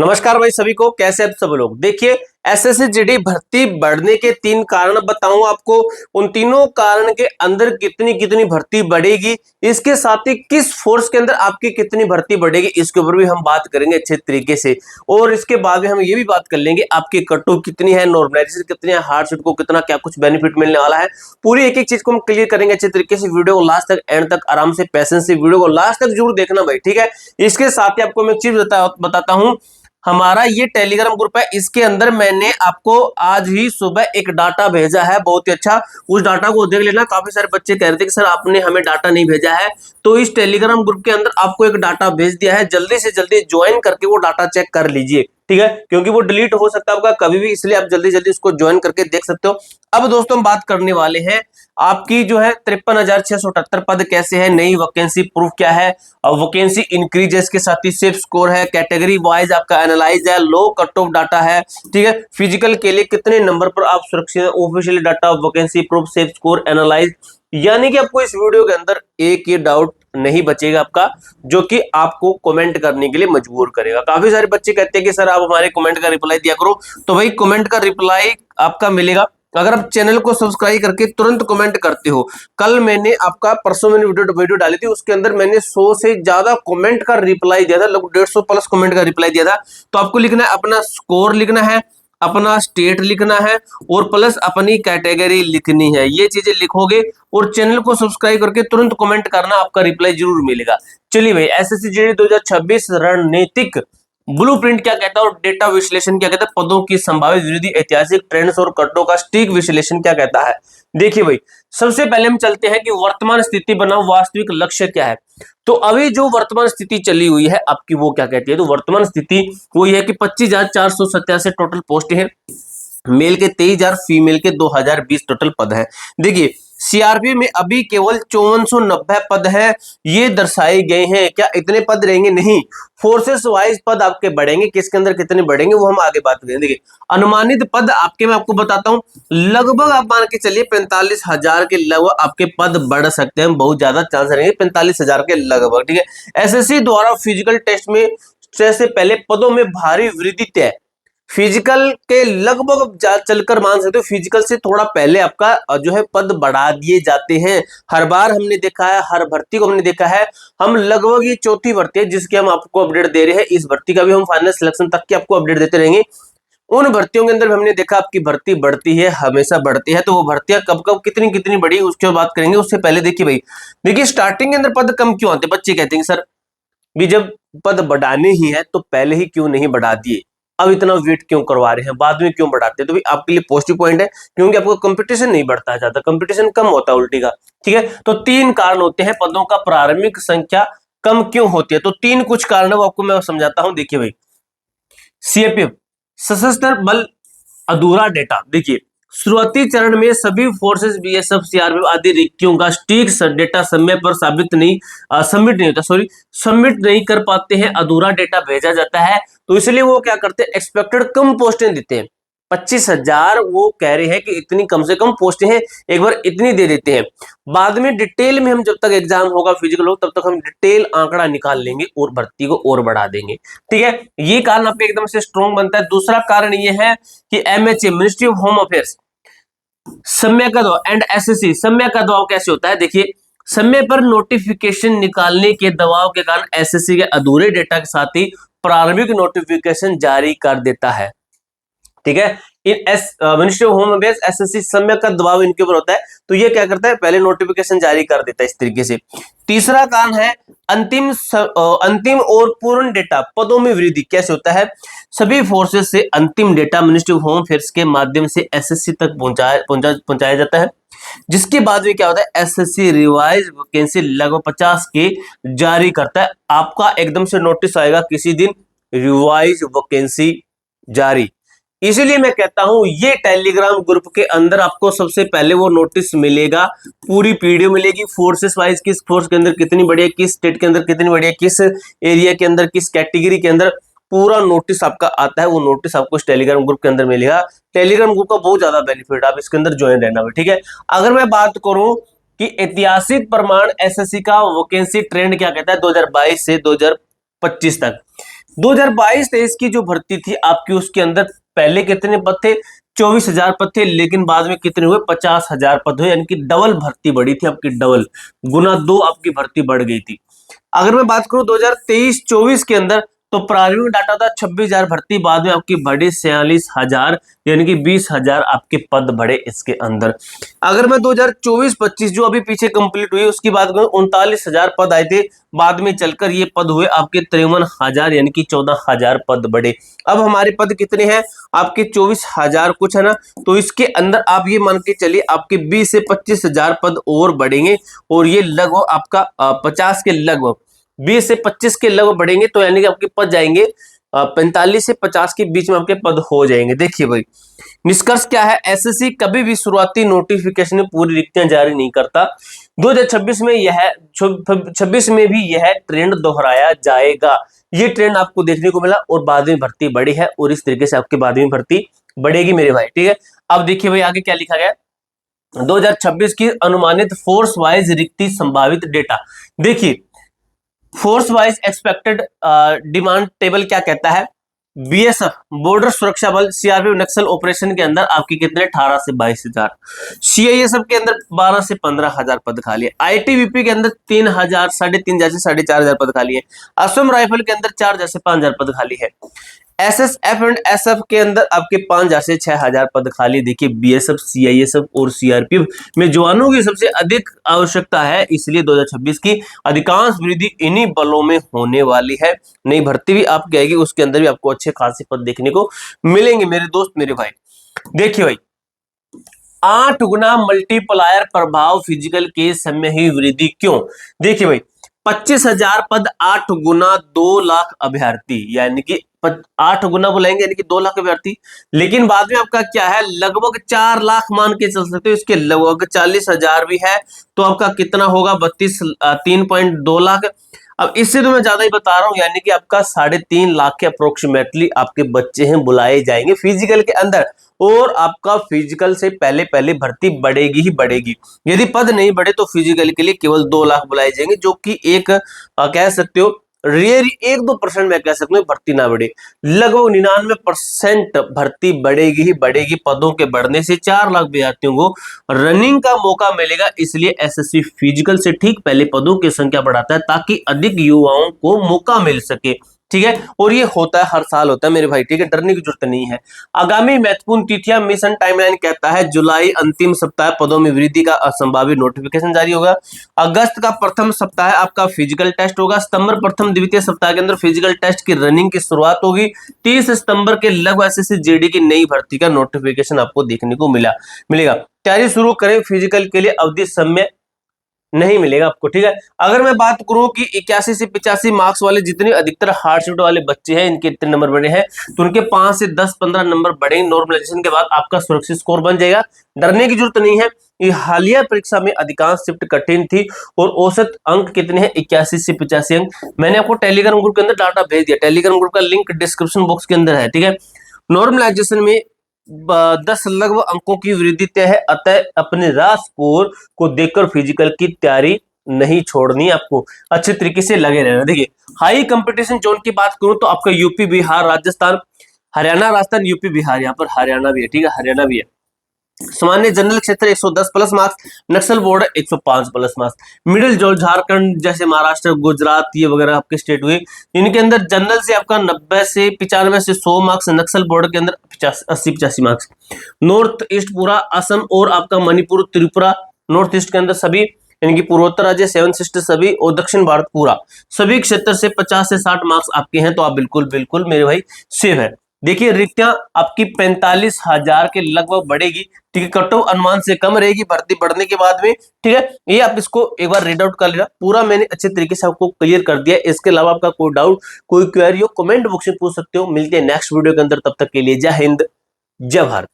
नमस्कार भाई सभी को, कैसे आप सब लोग। देखिए एसएससी जीडी भर्ती बढ़ने के 3 कारण बताऊं आपको। उन तीनों कारण के अंदर कितनी कितनी भर्ती बढ़ेगी, इसके साथ ही किस फोर्स के अंदर आपकी कितनी भर्ती बढ़ेगी, इसके ऊपर भी हम बात करेंगे अच्छे तरीके से। और इसके बाद में हम ये भी बात कर लेंगे आपकी कट ऑफ कितनी है, नॉर्मलाइजेशन कितनी है, हार्ड सीट को कितना क्या कुछ बेनिफिट मिलने वाला है। पूरी एक एक चीज को हम क्लियर करेंगे अच्छे तरीके से। वीडियो को लास्ट तक एंड तक आराम से पेशेंस से वीडियो को लास्ट तक जरूर देखना भाई, ठीक है। इसके साथ ही आपको मैं एक चीज बताता हूं, हमारा ये टेलीग्राम ग्रुप है, इसके अंदर मैंने आपको आज ही सुबह एक डाटा भेजा है, बहुत ही अच्छा। उस डाटा को देख लेना। काफी सारे बच्चे कह रहे थे कि सर आपने हमें डाटा नहीं भेजा है, तो इस टेलीग्राम ग्रुप के अंदर आपको एक डाटा भेज दिया है। जल्दी से जल्दी ज्वाइन करके वो डाटा चेक कर लीजिए, ठीक है, क्योंकि वो डिलीट हो सकता है आपका कभी भी, इसलिए आप जल्दी जल्दी उसको ज्वाइन करके देख सकते हो। अब दोस्तों हम बात करने वाले हैं आपकी जो है 53,678 पद कैसे है, नई वैकेंसी प्रूफ क्या है, और वैकेंसी इंक्रीज है, इसके साथ ही सेफ स्कोर है, कैटेगरी वाइज आपका एनालाइज है, लो कट ऑफ डाटा है, ठीक है। फिजिकल के लिए कितने नंबर पर आप सुरक्षित, official data, vacancy proof, safe score, analyse. यानी कि आपको इस वीडियो के अंदर एक ये डाउट नहीं बचेगा आपका, जो कि आपको कमेंट करने के लिए मजबूर करेगा। काफी सारे बच्चे कहते हैं कि सर आप हमारे कमेंट का रिप्लाई दिया करो, तो भाई कमेंट का रिप्लाई आपका मिलेगा अगर आप चैनल को सब्सक्राइब करके तुरंत कमेंट करते हो। कल मैंने आपका परसों मैंने वीडियो डाली थी, उसके अंदर मैंने 100 से ज्यादा कमेंट का रिप्लाई दिया था, लगभग 150 प्लस कमेंट का रिप्लाई दिया था। तो आपको लिखना है, अपना स्कोर लिखना है, अपना स्टेट लिखना है, और प्लस अपनी कैटेगरी लिखनी है। ये चीजें लिखोगे और चैनल को सब्सक्राइब करके तुरंत कमेंट करना, आपका रिप्लाई जरूर मिलेगा। चलिए भाई, एसएससी जीडी 2026 रणनीतिक ब्लूप्रिंट क्या कहता है और डेटा विश्लेषण क्या कहता है, पदों की संभावित वृद्धि, ऐतिहासिक ट्रेंड्स और कटों का सटीक विश्लेषण क्या कहता है। देखिए भाई, सबसे पहले हम चलते हैं कि वर्तमान स्थिति बनाम वास्तविक लक्ष्य क्या है। तो अभी जो वर्तमान स्थिति चली हुई है आपकी, वो क्या कहती है। तो वर्तमान स्थिति वो ये है कि 25,487 टोटल पोस्ट है, मेल के 23,000, फीमेल के 2,020 टोटल पद है। देखिए सीआरपी में अभी केवल 5490 पद है, ये दर्शाए गए हैं। क्या इतने पद रहेंगे? नहीं, फोर्सेस वाइज पद आपके बढ़ेंगे, किसके अंदर कितने बढ़ेंगे वो हम आगे बात करेंगे। देखिए अनुमानित पद आपके, मैं आपको बताता हूं, लगभग आप मान के चलिए 45,000 के लगभग आपके पद बढ़ सकते हैं, बहुत ज्यादा चांस रहेंगे 45,000 के लगभग, ठीक है। एसएससी द्वारा फिजिकल टेस्ट में से पहले पदों में भारी वृद्धि तय, फिजिकल के लगभग चलकर मान सकते हो, फिजिकल से थोड़ा पहले आपका जो है पद बढ़ा दिए जाते हैं। हर बार हमने देखा है, हर भर्ती को हमने देखा है। हम लगभग ये चौथी भर्ती है जिसकी हम आपको अपडेट दे रहे हैं, इस भर्ती का भी हम फाइनल सिलेक्शन तक की आपको अपडेट देते रहेंगे। उन भर्तियों के अंदर भी हमने देखा आपकी भर्ती बढ़ती है, हमेशा बढ़ती है। तो वो भर्तियां कब कब कितनी कितनी बढ़ी उसकी बात करेंगे। उससे पहले देखिए भाई, देखिए स्टार्टिंग के अंदर पद कम क्यों आते, बच्चे कहते हैं सर भी जब पद बढ़ाने ही है तो पहले ही क्यों नहीं बढ़ा दिए, अब इतना वेट क्यों करवा रहे हैं, बाद में क्यों बढ़ाते हैं। तो भी आपके लिए पॉजिटिव पॉइंट है, क्योंकि आपको कंपटीशन नहीं बढ़ता है, ज्यादा कंपटीशन कम होता है उल्टी का, ठीक है। तो 3 कारण होते हैं पदों का प्रारंभिक संख्या कम क्यों होती है। तो 3 कुछ कारण है, वो आपको मैं समझाता हूं। देखिए भाई, सीएपीएफ सशस्त्र बल अधूरा डेटा। देखिए शुरुआती चरण में सभी फोर्सेस, बीएसएफ, सीआरपीएफ आदि रिक्तियों का सटीक डेटा समय पर सबमिट नहीं कर पाते हैं, अधूरा डेटा भेजा जाता है। तो इसलिए वो क्या करते हैं, एक्सपेक्टेड कम पोस्टें देते हैं। 25,000 वो कह रहे हैं कि इतनी कम से कम पोस्टें हैं, एक बार इतनी दे देते हैं। बाद में डिटेल में हम जब तक एग्जाम होगा फिजिकल हो, तब तक हम डिटेल आंकड़ा निकाल लेंगे और भर्ती को और बढ़ा देंगे, ठीक है। ये कारण आपके एकदम से स्ट्रॉन्ग बनता है। दूसरा कारण ये है कि MHA, ministry of home affairs, समय का दबाव एंड एसएससी, समय का दबाव कैसे होता है। देखिए समय पर नोटिफिकेशन निकालने के दबाव के कारण एसएससी के अधूरे डेटा के साथ ही प्रारंभिक नोटिफिकेशन जारी कर देता है, ठीक है। Ministry of home affairs, SSC, समय का दबाव इनके ऊपर होता है, तो ये क्या करता है, पहले नोटिफिकेशन जारी कर देता है इस तरीके से। तीसरा कारण है अंतिम और पूर्ण डेटा पदों में वृद्धि कैसे होता है। सभी फोर्सेस से अंतिम data ministry of home affairs के माध्यम से एसएससी तक पहुंचाया जाता है, जिसके बाद में क्या होता है, एसएससी रिवाइज वैकेंसी लगभग 50 के जारी करता है। आपका एकदम से नोटिस आएगा किसी दिन, रिवाइज वैकेंसी जारी। इसीलिए मैं कहता हूं ये टेलीग्राम ग्रुप के अंदर आपको सबसे पहले वो नोटिस मिलेगा, पूरी पीडीएफ मिलेगी, फोर्सेस वाइज किस फोर्स के अंदर कितनी बढ़ी है, किस स्टेट के अंदर कितनी बढ़ी है, किस एरिया के अंदर, किस कैटेगरी के अंदर, पूरा नोटिस आपका आता है। वो नोटिस आपको इस टेलीग्राम ग्रुप के अंदर मिलेगा। टेलीग्राम ग्रुप का बहुत ज्यादा बेनिफिट, आप इसके अंदर ज्वाइन रहना, ठीक है। अगर मैं बात करूं कि ऐतिहासिक प्रमाण एसएससी का वैकेंसी ट्रेंड क्या कहता है 2022 से 2025 तक, 2022-23 की जो भर्ती थी आपकी, उसके अंदर पहले कितने पद थे? 24,000 पद थे, लेकिन बाद में कितने हुए? 50,000 पद हुए, यानी कि डबल भर्ती बढ़ी थी आपकी, डबल, गुना 2 आपकी भर्ती बढ़ गई थी। अगर मैं बात करूं 2023-24 के अंदर, तो प्रारंभिक डाटा था 26,000 भर्ती, बाद में आपकी बढ़ी 46,000, यानी कि 20,000 आपके पद बढ़े इसके अंदर। अगर मैं 2024-25 जो अभी पीछे कंप्लीट हुई उसकी बात करूं, 39,000 पद आए थे, बाद में चलकर ये पद हुए आपके 53,000, यानी कि 14,000 पद बढ़े। अब हमारे पद कितने हैं? आपके 24,000 कुछ है ना, तो इसके अंदर आप ये मान के चलिए आपके 20 से 25,000 पद और बढ़ेंगे, और ये लगभग आपका 50 के लगभग, 20 से 25 के लगभग बढ़ेंगे, तो यानी कि आपके पद जाएंगे 45 से 50 के बीच में आपके पद हो जाएंगे। देखिए भाई, निष्कर्ष क्या है? एसएससी कभी भी शुरुआती नोटिफिकेशन में पूरी रिक्तियां जारी नहीं करता। 2026 में यह 26 में भी यह ट्रेंड दोहराया जाएगा। ये ट्रेंड आपको देखने को मिला, और बाद में भर्ती बढ़ी है, और इस तरीके से आपके बाद में भर्ती बढ़ेगी मेरे भाई, ठीक है। अब देखिए भाई आगे क्या लिखा गया, 2026 की अनुमानित फोर्स वाइज रिक्ति संभावित डेटा। देखिए, force wise expected demand table क्या कहता है? बीएसएफ बॉर्डर सुरक्षा बल, सीआरपीएफ नक्सल ऑपरेशन के अंदर आपके कितने? 18 से 22,000। सीआईएसएफ के अंदर 12 से 15,000 पद खाली है। आईटीबीपी के अंदर 3,000, 3,500 से 4,500 पद खाली है। असम राइफल के अंदर 4,000 से 5,000 पद खाली है। एसएसएफ एंड एसएफ के अंदर आपके 5,000 से 6,000 पद खाली। देखिए, बीएसएफ, सीआईएसएफ और सीआरपीएफ में जवानों की सबसे अधिक आवश्यकता है, इसलिए 2026 की अधिकांश वृद्धि इन्हीं बलों में होने वाली है। नई भर्ती भी आपकी आएगी, उसके अंदर भी आपको अच्छे खासे पद देखने को मिलेंगे मेरे दोस्त, मेरे भाई। देखिए भाई, 8 गुना मल्टीप्लायर प्रभाव फिजिकल के समय ही वृद्धि क्यों? देखिए भाई, 25,000 पद, 8 गुना 2 लाख अभ्यर्थी, यानी कि 8 गुना बुलाएंगे, यानी कि 2 लाख अभ्यर्थी। लेकिन बाद में आपका क्या है, लगभग 4 लाख मान के चल सकते हो, इसके लगभग 40,000 भी है, तो आपका कितना होगा? 3.2 लाख। अब इससे तो मैं ज्यादा ही बता रहा हूं, यानी कि आपका 3.5 लाख के अप्रोक्सीमेटली आपके बच्चे हैं बुलाए जाएंगे फिजिकल के अंदर, और आपका फिजिकल से पहले पहले भर्ती बढ़ेगी ही बढ़ेगी। यदि पद नहीं बढ़े तो फिजिकल के लिए केवल 2 लाख बुलाए जाएंगे, जो कि एक कह सकते हो रेयर 1-2% में कह सकते हो भर्ती ना बढ़े। लगभग 99% भर्ती बढ़ेगी ही बढ़ेगी। पदों के बढ़ने से 4 लाख विद्यार्थियों को रनिंग का मौका मिलेगा, इसलिए एसएससी फिजिकल से ठीक पहले पदों की संख्या बढ़ाता है, ताकि अधिक युवाओं को मौका मिल सके, ठीक है। और ये होता है, हर साल होता है मेरे भाई, ठीक है, डरने की जरूरत नहीं है। आगामी महत्वपूर्ण तिथियां, मिशन टाइमलाइन कहता है जुलाई अंतिम सप्ताह पदों में वृद्धि का असंभावित नोटिफिकेशन जारी होगा। अगस्त का प्रथम सप्ताह आपका फिजिकल टेस्ट होगा। सितंबर प्रथम द्वितीय सप्ताह के अंदर फिजिकल टेस्ट की रनिंग की शुरुआत होगी। 30 सितंबर के लगभग एसएससी जेडी की नई भर्ती का नोटिफिकेशन आपको देखने को मिलेगा। तैयारी शुरू करें, फिजिकल के लिए अवधि समय नहीं मिलेगा आपको, ठीक है। अगर मैं बात करूं कि 81 से 85 मार्क्स वाले जितने अधिकतर हार्डशिट वाले बच्चे हैं, इनके इतने नंबर बढ़े हैं, तो उनके 5 से 10-15 नंबर बढ़ेंगे। नॉर्मलाइजेशन के बाद आपका सुरक्षित स्कोर बन जाएगा, डरने की जरूरत नहीं है। ये हालिया परीक्षा में अधिकांश शिफ्ट कठिन थी, और औसत अंक कितने हैं? 81 से 85 अंक। मैंने आपको टेलीग्राम ग्रुप के अंदर डाटा भेज दिया, टेलीग्राम ग्रुप का लिंक डिस्क्रिप्शन बॉक्स के अंदर है, ठीक है। नॉर्मलाइजेशन में 10 लगभग अंकों की वृद्धि तय है, अतः अपने राह स्कोर को देखकर फिजिकल की तैयारी नहीं छोड़नी, आपको अच्छे तरीके से लगे रहना। देखिए, हाई कंपटीशन जोन की बात करूं तो आपका यूपी, बिहार, राजस्थान, हरियाणा, राजस्थान, यूपी, बिहार, यहाँ पर हरियाणा भी है, ठीक है, हरियाणा भी है। सामान्य जनरल क्षेत्र 110 plus marks, Naxal border 105 plus marks. Middle zone Jharkhand जैसे महाराष्ट्र, गुजरात, ये वगैरह आपके स्टेट हुए, इनके अंदर जनरल से आपका 90 से 95 से 100 मार्क्स, नक्सल बॉर्डर के अंदर 80-85 मार्क्स। नॉर्थ ईस्ट पूरा असम और आपका मणिपुर, त्रिपुरा, नॉर्थ ईस्ट के अंदर सभी, इनकी पूर्वोत्तर राज्य 7 सिस्टर सभी, और दक्षिण भारत पूरा, सभी क्षेत्र से 50 से 60 मार्क्स आपके हैं, तो आप बिल्कुल बिल्कुल मेरे भाई सेफ है। देखिए, रिक्तियां आपकी 45,000 के लगभग बढ़ेगी, ठीक है। कट ऑफ अनुमान से कम रहेगी भर्ती बढ़ने के बाद में, ठीक है। ये आप इसको एक बार रीड आउट कर लेना, पूरा मैंने अच्छे तरीके से आपको क्लियर कर दिया। इसके अलावा आपका कोई डाउट, कोई क्वेरी हो, कमेंट बॉक्स में पूछ सकते हो। मिलते हैं नेक्स्ट वीडियो के अंदर, तब तक के लिए जय हिंद, जय भारत।